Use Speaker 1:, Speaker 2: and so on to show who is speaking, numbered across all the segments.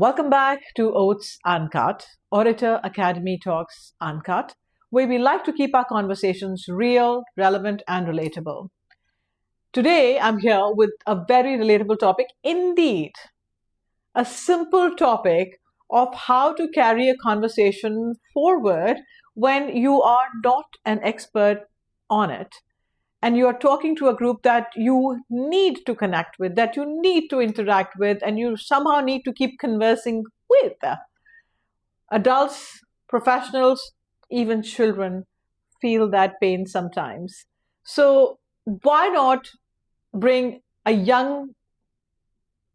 Speaker 1: Welcome back to OATS Uncut, Orator Academy Talks Uncut, where we like to keep our conversations real, relevant, and relatable. Today, I'm here with a very relatable topic indeed. A simple topic of how to carry a conversation forward when you are not an expert on it and you are talking to a group that you need to connect with, that you need to interact with, and you somehow need to keep conversing with. Adults, professionals, even children feel that pain sometimes. So, why not bring a young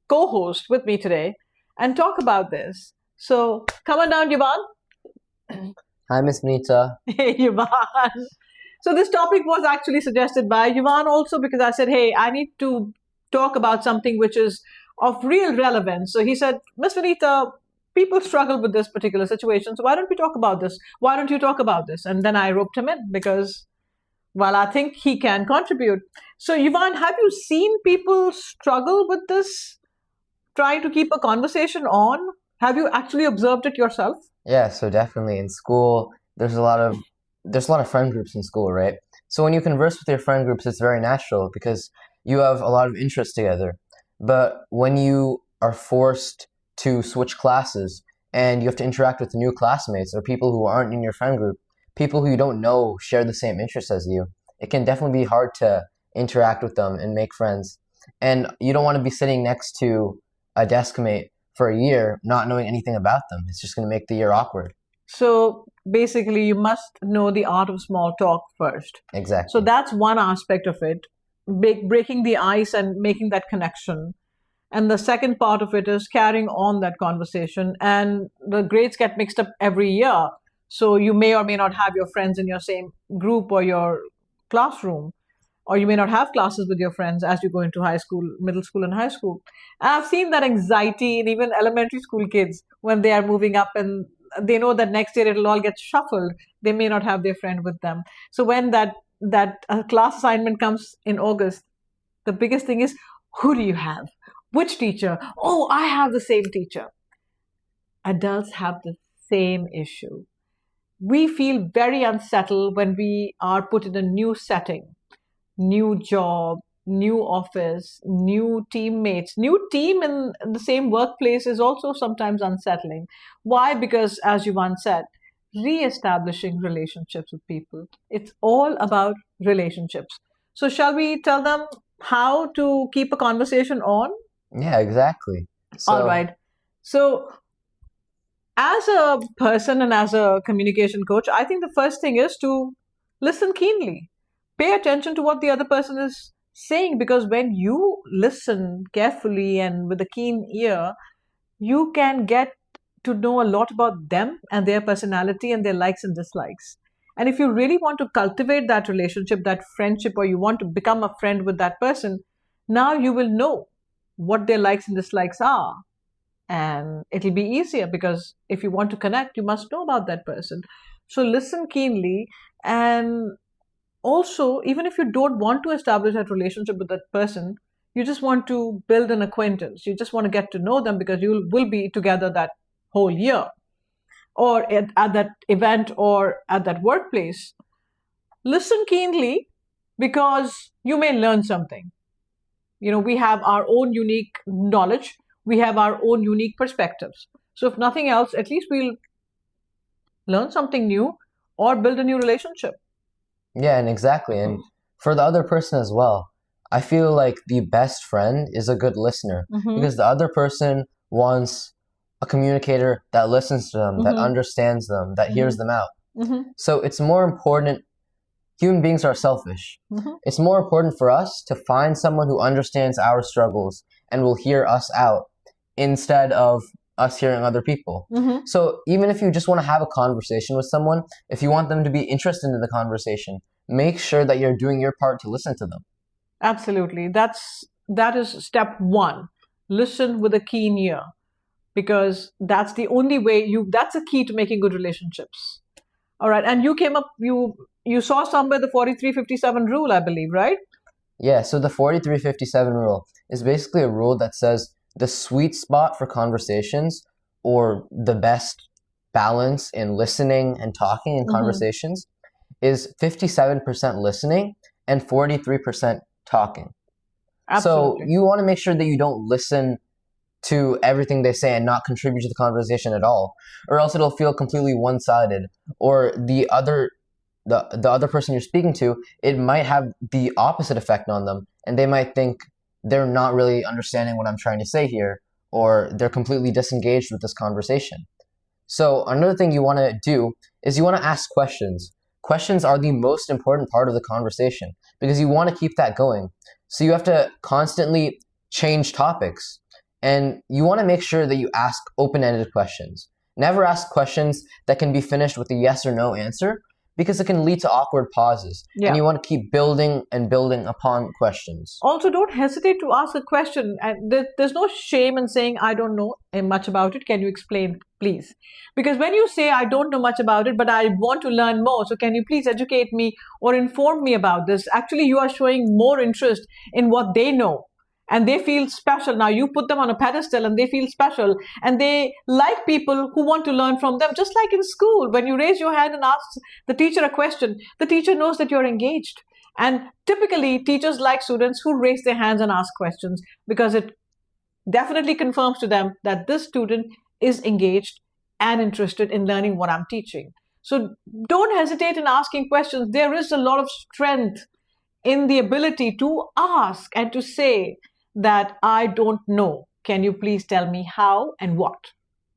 Speaker 1: co-host with me today and talk about this? So, come on down, Yuvaan.
Speaker 2: Hi, Miss Vineeta.
Speaker 1: Hey, Yuvaan. So this topic was actually suggested by Yuvaan also because I said, hey, I need to talk about something which is of real relevance. So he said, Miss Vineeta, people struggle with this particular situation. So why don't we talk about this? Why don't you talk about this? And then I roped him in because, well, I think he can contribute. So Yuvaan, have you seen people struggle with this, trying to keep a conversation on? Have you actually observed it yourself?
Speaker 2: Yeah, so definitely in school, there's a lot of friend groups in school, right? So when you converse with your friend groups, it's very natural because you have a lot of interests together. But when you are forced to switch classes and you have to interact with new classmates or people who aren't in your friend group, people who you don't know share the same interests as you, it can definitely be hard to interact with them and make friends. And you don't want to be sitting next to a desk mate for a year not knowing anything about them. It's just going to make the year awkward.
Speaker 1: So basically, you must know the art of small talk first.
Speaker 2: Exactly.
Speaker 1: So that's one aspect of it, breaking the ice and making that connection. And the second part of it is carrying on that conversation. And the grades get mixed up every year. So you may or may not have your friends in your same group or your classroom, or you may not have classes with your friends as you go into high school, middle school, and high school. And I've seen that anxiety in even elementary school kids when they are moving up and they know that next year it'll all get shuffled. They may not have their friend with them. So when that class assignment comes in August, the biggest thing is, who do you have? Which teacher? Oh, I have the same teacher. Adults have the same issue. We feel very unsettled when we are put in a new setting, new job, new office, new teammates, new team in the same workplace is also sometimes unsettling. Why? Because, as you once said, re-establishing relationships with people. It's all about relationships. So shall we tell them how to keep a conversation on?
Speaker 2: Yeah, exactly.
Speaker 1: All right. So as a person and as a communication coach, I think the first thing is to listen keenly. Pay attention to what the other person is saying, because when you listen carefully and with a keen ear, you can get to know a lot about them and their personality and their likes and dislikes. And if you really want to cultivate that relationship, that friendship, or you want to become a friend with that person, now you will know what their likes and dislikes are. And it'll be easier because if you want to connect, you must know about that person. So listen keenly. And also, even if you don't want to establish that relationship with that person, you just want to build an acquaintance. You just want to get to know them because you will be together that whole year or at that event or at that workplace. Listen keenly because you may learn something. You know, we have our own unique knowledge. We have our own unique perspectives. So if nothing else, at least we'll learn something new or build a new relationship.
Speaker 2: Yeah, and exactly. And for the other person as well, I feel like the best friend is a good listener because the other person wants a communicator that listens to them, that understands them, that hears them out. So it's more important. Human beings are selfish. It's more important for us to find someone who understands our struggles and will hear us out instead of us hearing other people. So even if you just want to have a conversation with someone, if you want them to be interested in the conversation, make sure that you're doing your part to listen to them.
Speaker 1: Absolutely. That is step one. Listen with a keen ear, because that's the only way that's a key to making good relationships. All right. And you came up, you saw somewhere the 43-57 rule, I believe, right?
Speaker 2: Yeah, so the 43-57 rule is basically a rule that says the sweet spot for conversations or the best balance in listening and talking in conversations is 57% listening and 43% talking.
Speaker 1: Absolutely.
Speaker 2: So you want to make sure that you don't listen to everything they say and not contribute to the conversation at all, or else it'll feel completely one-sided. Or the other person you're speaking to, it might have the opposite effect on them, and they might think they're not really understanding what I'm trying to say here, or they're completely disengaged with this conversation. So another thing you want to do is you want to ask questions. Questions are the most important part of the conversation because you want to keep that going. So you have to constantly change topics, and you want to make sure that you ask open-ended questions. Never ask questions that can be finished with a yes or no answer because it can lead to awkward pauses.
Speaker 1: Yeah.
Speaker 2: And you want to keep building and building upon questions.
Speaker 1: Also, don't hesitate to ask a question. And there's no shame in saying, I don't know much about it. Can you explain, please? Because when you say, I don't know much about it, but I want to learn more, so can you please educate me or inform me about this? Actually, you are showing more interest in what they know. And they feel special. Now you put them on a pedestal and they feel special. And they like people who want to learn from them. Just like in school, when you raise your hand and ask the teacher a question, the teacher knows that you're engaged. And typically, teachers like students who raise their hands and ask questions because it definitely confirms to them that this student is engaged and interested in learning what I'm teaching. So don't hesitate in asking questions. There is a lot of strength in the ability to ask and to say that I don't know. Can you please tell me how and what?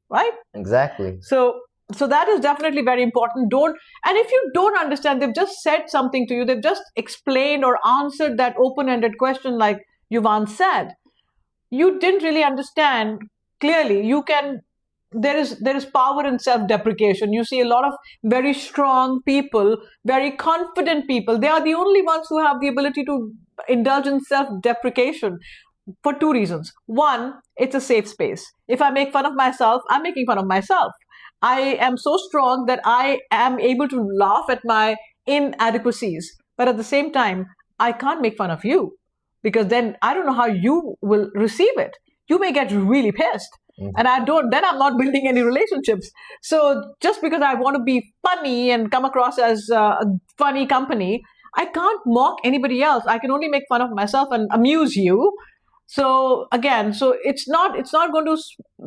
Speaker 1: Right?
Speaker 2: Exactly.
Speaker 1: So that is definitely very important. And if you don't understand, they've just said something to you, they've just explained or answered that open-ended question like Yuvaan said. You didn't really understand clearly. There is power in self-deprecation. You see a lot of very strong people, very confident people. They are the only ones who have the ability to indulge in self-deprecation for two reasons. One, it's a safe space. If I make fun of myself, I'm making fun of myself. I am so strong that I am able to laugh at my inadequacies. But at the same time, I can't make fun of you because then I don't know how you will receive it. You may get really pissed. And then I'm not building any relationships. So just because I want to be funny and come across as a funny company, I can't mock anybody else. I can only make fun of myself and amuse you. So again, it's not going to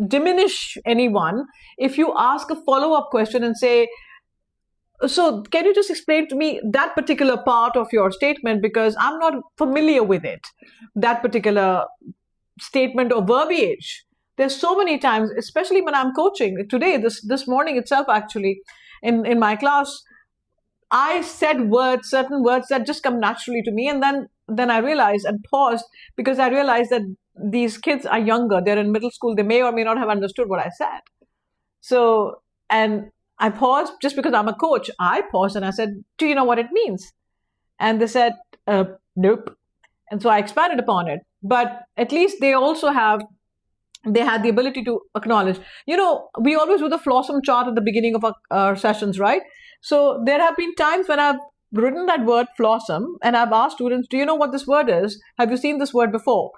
Speaker 1: diminish anyone if you ask a follow-up question and say, so can you just explain to me that particular part of your statement because I'm not familiar with it, that particular statement or verbiage. There's so many times, especially when I'm coaching. Today, this morning itself, actually, in my class, I said certain words that just come naturally to me. And then I realized and paused because I realized that these kids are younger. They're in middle school. They may or may not have understood what I said. So, and I paused just because I'm a coach. I paused and I said, do you know what it means? And they said, nope. And so I expanded upon it. But at least they had the ability to acknowledge. We always do the Flossom chart at the beginning of our sessions, right? So there have been times when I've written that word Flossom and I've asked students, do you know what this word is? Have you seen this word before?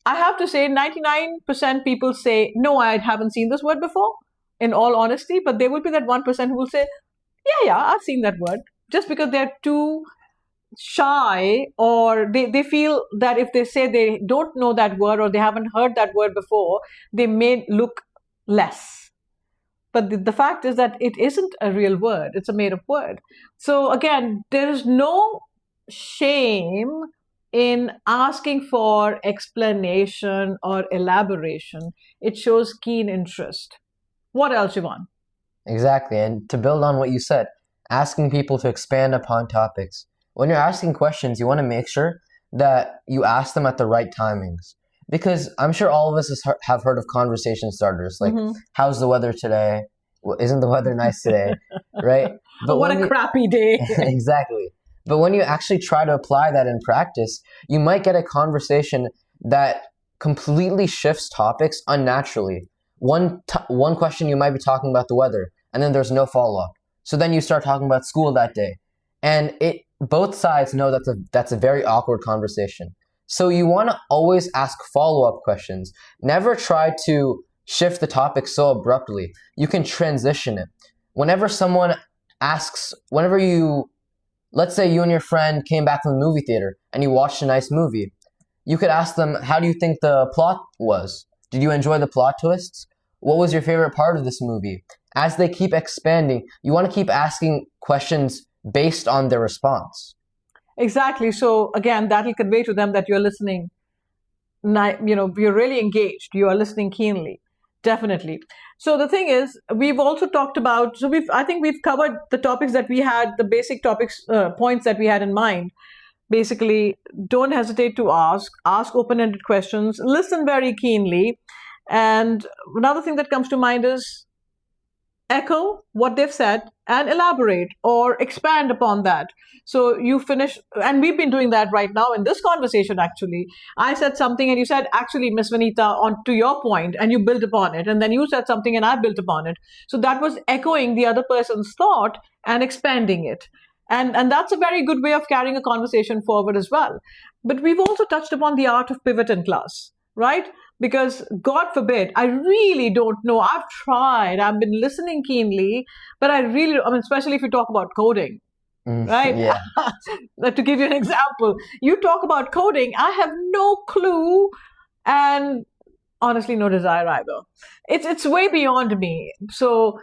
Speaker 1: I have to say 99% people say, no, I haven't seen this word before, in all honesty. But there will be that 1% who will say, yeah, I've seen that word. Just because they're too shy or they feel that if they say they don't know that word or they haven't heard that word before, they may look less. But the fact is that it isn't a real word. It's a made-up word. So again, there is no shame in asking for explanation or elaboration. It shows keen interest. What else, Yuvaan?
Speaker 2: Exactly. And to build on what you said, asking people to expand upon topics. When you're asking questions, you want to make sure that you ask them at the right timings. Because I'm sure all of us have heard of conversation starters, like, how's the weather today? Well, isn't the weather nice today? Right?
Speaker 1: But what a crappy day.
Speaker 2: Exactly. But when you actually try to apply that in practice, you might get a conversation that completely shifts topics unnaturally. One question you might be talking about the weather, and then there's no follow-up. So then you start talking about school that day. And both sides know that's a very awkward conversation. So you want to always ask follow-up questions. Never try to shift the topic so abruptly. You can transition it. Whenever someone asks, let's say you and your friend came back from the movie theater and you watched a nice movie, you could ask them, how do you think the plot was? Did you enjoy the plot twists? What was your favorite part of this movie? As they keep expanding, you want to keep asking questions based on their response.
Speaker 1: Exactly. So again, that will convey to them that you're listening, you're really engaged. You are listening keenly. Definitely. So the thing is, we've also talked about, I think we've covered the topics that we had, the basic topics, points that we had in mind. Basically, don't hesitate to ask open-ended questions, listen very keenly. And another thing that comes to mind is echo what they've said and elaborate or expand upon that. So you finish, and we've been doing that right now in this conversation. Actually, I said something and you said, actually, Miss Vineeta, on to your point, and you built upon it, and then you said something and I built upon it. So that was echoing the other person's thought and expanding it. And that's a very good way of carrying a conversation forward as well. But we've also touched upon the art of pivot in class, right? Because God forbid, I really don't know. I've tried, I've been listening keenly, but especially if you talk about coding, right?
Speaker 2: Yeah.
Speaker 1: To give you an example, you talk about coding, I have no clue, and honestly, no desire either. It's way beyond me. So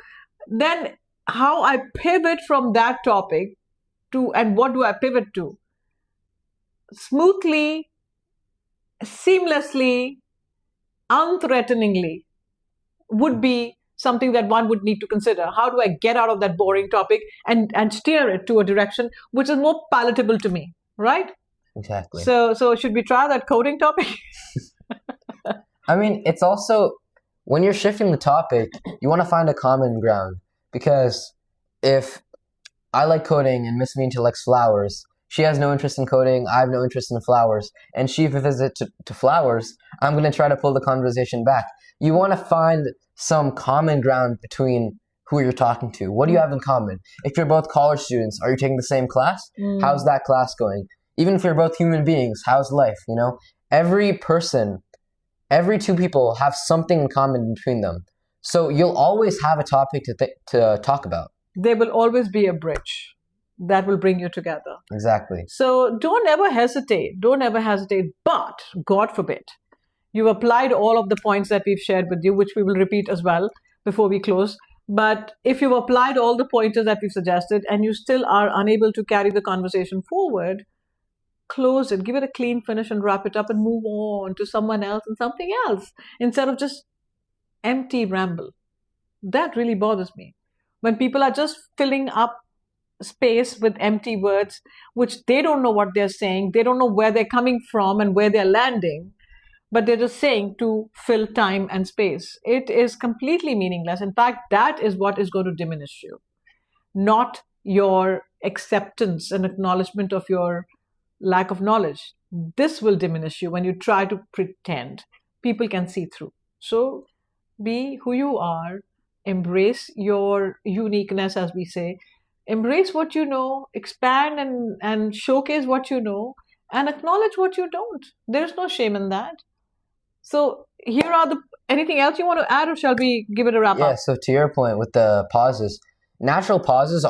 Speaker 1: then how I pivot from that topic to, and what do I pivot to? Smoothly, seamlessly, unthreateningly would be something that one would need to consider. How do I get out of that boring topic and steer it to a direction which is more palatable to me, right?
Speaker 2: Exactly.
Speaker 1: So should we try that coding topic?
Speaker 2: I mean, it's also, when you're shifting the topic, you want to find a common ground. Because if I like coding and Miss Vineeta likes flowers, she has no interest in coding, I have no interest in flowers, and she pivots it to flowers, I'm going to try to pull the conversation back. You want to find some common ground between who you're talking to. What do you have in common? If you're both college students, are you taking the same class? How's that class going? Even if you're both human beings, how's life? Every two people have something in common between them. So you'll always have a topic to talk about. There
Speaker 1: will always be a bridge that will bring you together.
Speaker 2: Exactly.
Speaker 1: So don't ever hesitate. But God forbid, you've applied all of the points that we've shared with you, which we will repeat as well before we close. But if you've applied all the pointers that we've suggested and you still are unable to carry the conversation forward, close it, give it a clean finish and wrap it up and move on to someone else and something else instead of just empty ramble. That really bothers me. When people are just filling up space with empty words, which they don't know what they're saying, they don't know where they're coming from and where they're landing, but they're just saying to fill time and space. It is completely meaningless. In fact, that is what is going to diminish you, not your acceptance and acknowledgement of your lack of knowledge. This will diminish you when you try to pretend. People can see through. So be who you are. Embrace your uniqueness, as we say. Embrace what you know, expand and showcase what you know, and acknowledge what you don't. There's no shame in that. So here are anything else you want to add, or shall we give it a wrap up?
Speaker 2: Yeah, so to your point with the pauses, natural pauses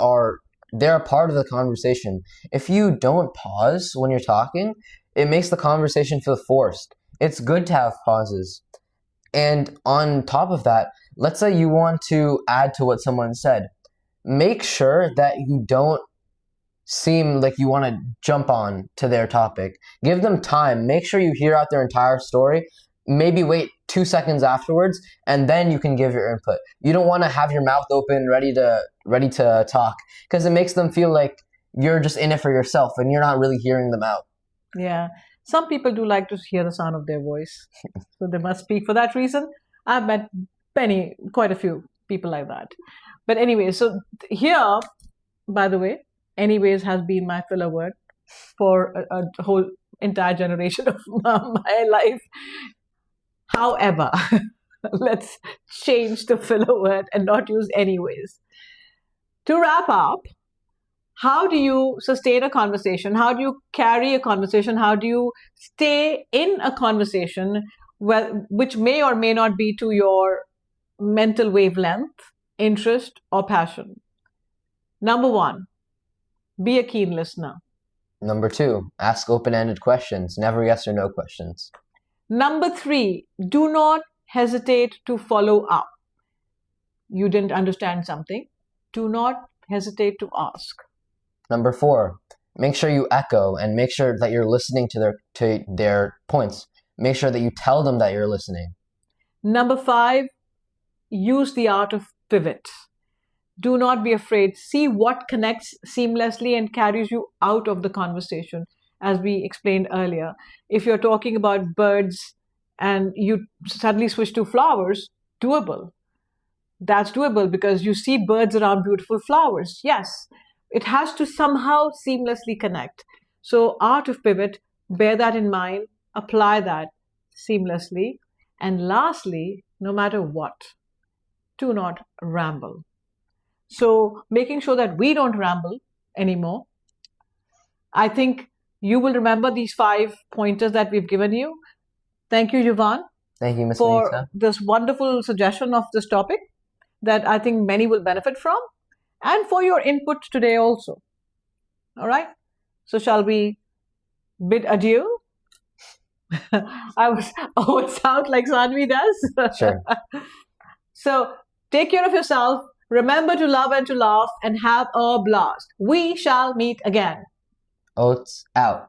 Speaker 2: they're a part of the conversation. If you don't pause when you're talking, it makes the conversation feel forced. It's good to have pauses. And on top of that, let's say you want to add to what someone said. Make sure that you don't seem like you want to jump on to their topic. Give them time. Make sure you hear out their entire story. Maybe wait 2 seconds afterwards, and then you can give your input. You don't want to have your mouth open, ready to talk, because it makes them feel like you're just in it for yourself and you're not really hearing them out.
Speaker 1: Yeah. Some people do like to hear the sound of their voice, so they must speak for that reason. I've met quite a few people like that. But anyway, so here, by the way, anyways has been my filler word for a whole entire generation of my life. However, let's change the filler word and not use anyways. To wrap up, how do you sustain a conversation? How do you carry a conversation? How do you stay in a conversation well, which may or may not be to your mental wavelength, interest, or passion. Number 1, be a keen listener.
Speaker 2: Number 2, ask open-ended questions, never yes or no questions.
Speaker 1: Number 3, do not hesitate to follow up. You didn't understand something, do not hesitate to ask.
Speaker 2: Number 4, make sure you echo and make sure that you're listening to their points. Make sure that you tell them that you're listening.
Speaker 1: Number 5, use the art of pivot. Do not be afraid. See what connects seamlessly and carries you out of the conversation, as we explained earlier. If you're talking about birds and you suddenly switch to flowers, doable. That's doable because you see birds around beautiful flowers. Yes, it has to somehow seamlessly connect. So, art of pivot, bear that in mind, apply that seamlessly. And lastly, no matter what, do not ramble. So, making sure that we don't ramble anymore. I think you will remember these 5 pointers that we've given you. Thank you, Yuvaan,
Speaker 2: Thank you, Ms.
Speaker 1: for
Speaker 2: Vineeta.
Speaker 1: this wonderful suggestion of this topic that I think many will benefit from, and for your input today also. All right. So, shall we bid adieu? It sounds like Sanvi does.
Speaker 2: Sure.
Speaker 1: So, take care of yourself. Remember to love and to laugh and have a blast. We shall meet again.
Speaker 2: OATs out.